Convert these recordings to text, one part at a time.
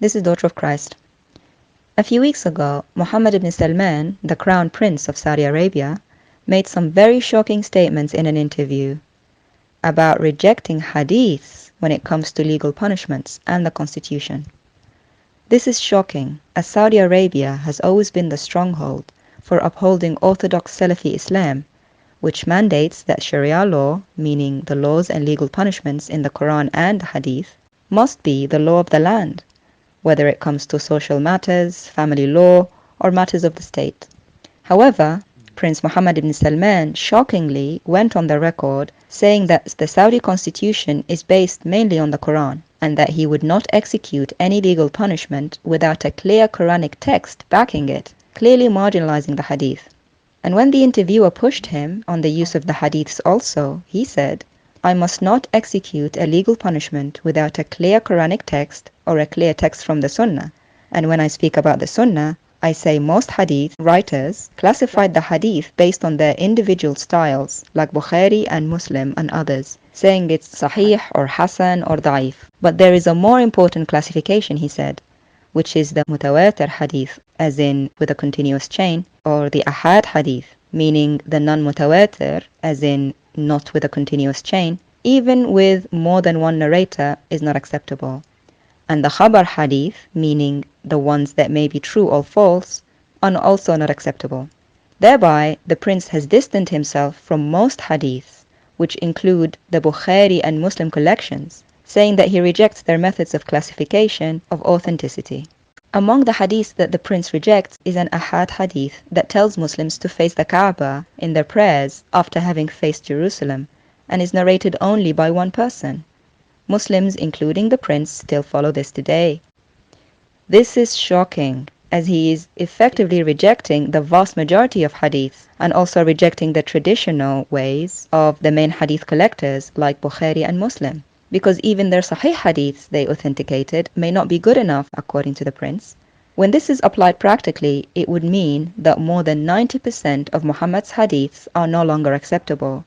This is Daughter of Christ. A few weeks ago, Mohammed ibn Salman, the Crown Prince of Saudi Arabia, made some very shocking statements in an interview about rejecting Hadiths when it comes to legal punishments and the Constitution. This is shocking, as Saudi Arabia has always been the stronghold for upholding Orthodox Salafi Islam, which mandates that Sharia law, meaning the laws and legal punishments in the Quran and Hadith, must be the law of the land, whether it comes to social matters, family law, or matters of the state. However, Prince Mohammed ibn Salman shockingly went on the record saying that the Saudi constitution is based mainly on the Quran, and that he would not execute any legal punishment without a clear Quranic text backing it, clearly marginalizing the Hadith. And when the interviewer pushed him on the use of the Hadiths also, he said, "I must not execute a legal punishment without a clear Quranic text or a clear text from the Sunnah. And when I speak about the Sunnah, I say most Hadith writers classified the Hadith based on their individual styles, like Bukhari and Muslim and others, saying it's Sahih or Hasan or Da'if. But there is a more important classification," he said, which is the Mutawatir Hadith, as in with a continuous chain, or the Ahad Hadith, meaning the non-Mutawatir, as in not with a continuous chain, even with more than one narrator, is not acceptable. And the Khabar Hadith, meaning the ones that may be true or false, are also not acceptable. Thereby, the prince has distanced himself from most Hadiths, which include the Bukhari and Muslim collections, saying that he rejects their methods of classification of authenticity. Among the Hadiths that the prince rejects is an Ahad Hadith that tells Muslims to face the Kaaba in their prayers after having faced Jerusalem, and is narrated only by one person. Muslims, including the prince, still follow this today. This is shocking, as he is effectively rejecting the vast majority of Hadiths, and also rejecting the traditional ways of the main Hadith collectors like Bukhari and Muslim, because even their Sahih Hadiths they authenticated may not be good enough, according to the prince. When this is applied practically, it would mean that more than 90% of Muhammad's Hadiths are no longer acceptable,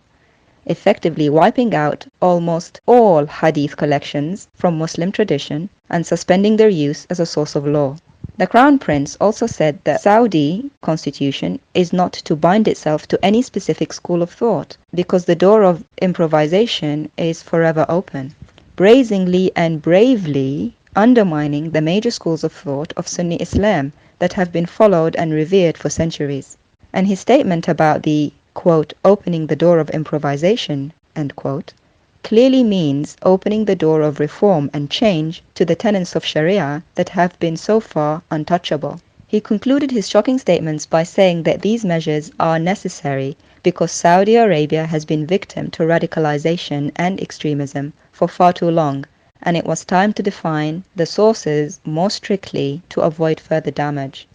effectively wiping out almost all Hadith collections from Muslim tradition and suspending their use as a source of law. The Crown Prince also said that Saudi constitution is not to bind itself to any specific school of thought, because the door of improvisation is forever open, brazenly and bravely undermining the major schools of thought of Sunni Islam that have been followed and revered for centuries. And his statement about the, quote, opening the door of improvisation, end quote, clearly means opening the door of reform and change to the tenets of Sharia that have been so far untouchable. He concluded his shocking statements by saying that these measures are necessary because Saudi Arabia has been victim to radicalization and extremism for far too long, and it was time to define the sources more strictly to avoid further damage.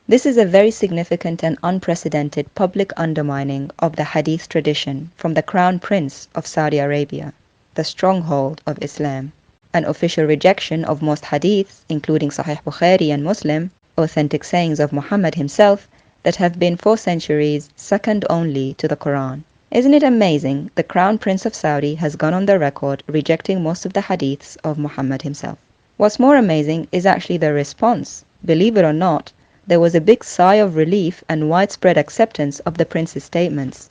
This is a very significant and unprecedented public undermining of the Hadith tradition from the Crown Prince of Saudi Arabia, the stronghold of Islam, an official rejection of most Hadiths, including Sahih Bukhari and Muslim, authentic sayings of Muhammad himself that have been for centuries second only to the Quran. Isn't it amazing the Crown Prince of Saudi has gone on the record rejecting most of the Hadiths of Muhammad himself? What's more amazing is actually the response. Believe it or not, there was a big sigh of relief and widespread acceptance of the prince's statements.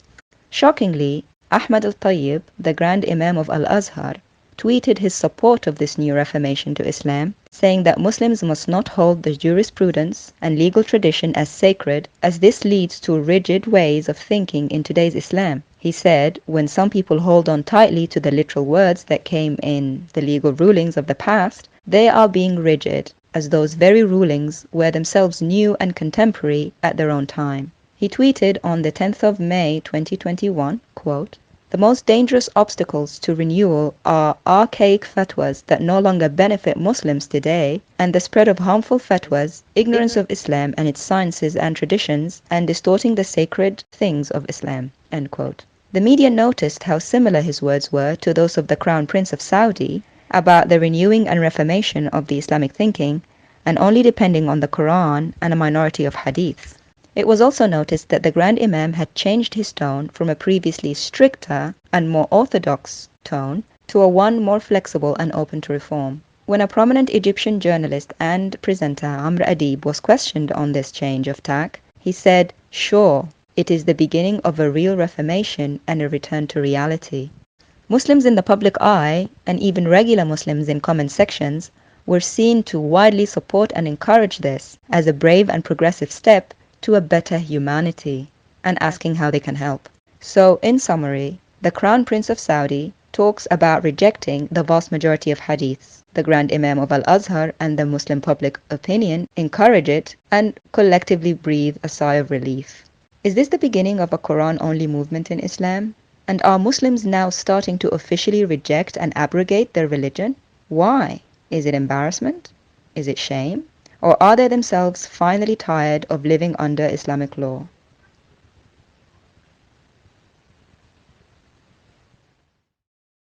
Shockingly, Ahmad al-Tayyib, the Grand Imam of Al-Azhar, tweeted his support of this new reformation to Islam, saying that Muslims must not hold the jurisprudence and legal tradition as sacred, as this leads to rigid ways of thinking in today's Islam. He said, when some people hold on tightly to the literal words that came in the legal rulings of the past, they are being rigid, as those very rulings were themselves new and contemporary at their own time. He tweeted on the 10th of May 2021, quote, "The most dangerous obstacles to renewal are archaic fatwas that no longer benefit Muslims today, and the spread of harmful fatwas, ignorance of Islam and its sciences and traditions, and distorting the sacred things of Islam." End quote. The media noticed how similar his words were to those of the Crown Prince of Saudi about the renewing and reformation of the Islamic thinking, and only depending on the Quran and a minority of Hadiths. It was also noticed that the Grand Imam had changed his tone from a previously stricter and more orthodox tone to a one more flexible and open to reform. When a prominent Egyptian journalist and presenter, Amr Adib, was questioned on this change of tack, he said, "Sure, it is the beginning of a real reformation and a return to reality." Muslims in the public eye, and even regular Muslims in comment sections, were seen to widely support and encourage this as a brave and progressive step to a better humanity, and asking how they can help. So, in summary, the Crown Prince of Saudi talks about rejecting the vast majority of Hadiths. The Grand Imam of Al-Azhar and the Muslim public opinion encourage it and collectively breathe a sigh of relief. Is this the beginning of a Quran-only movement in Islam? And are Muslims now starting to officially reject and abrogate their religion? Why? Is it embarrassment? Is it shame? Or are they themselves finally tired of living under Islamic law?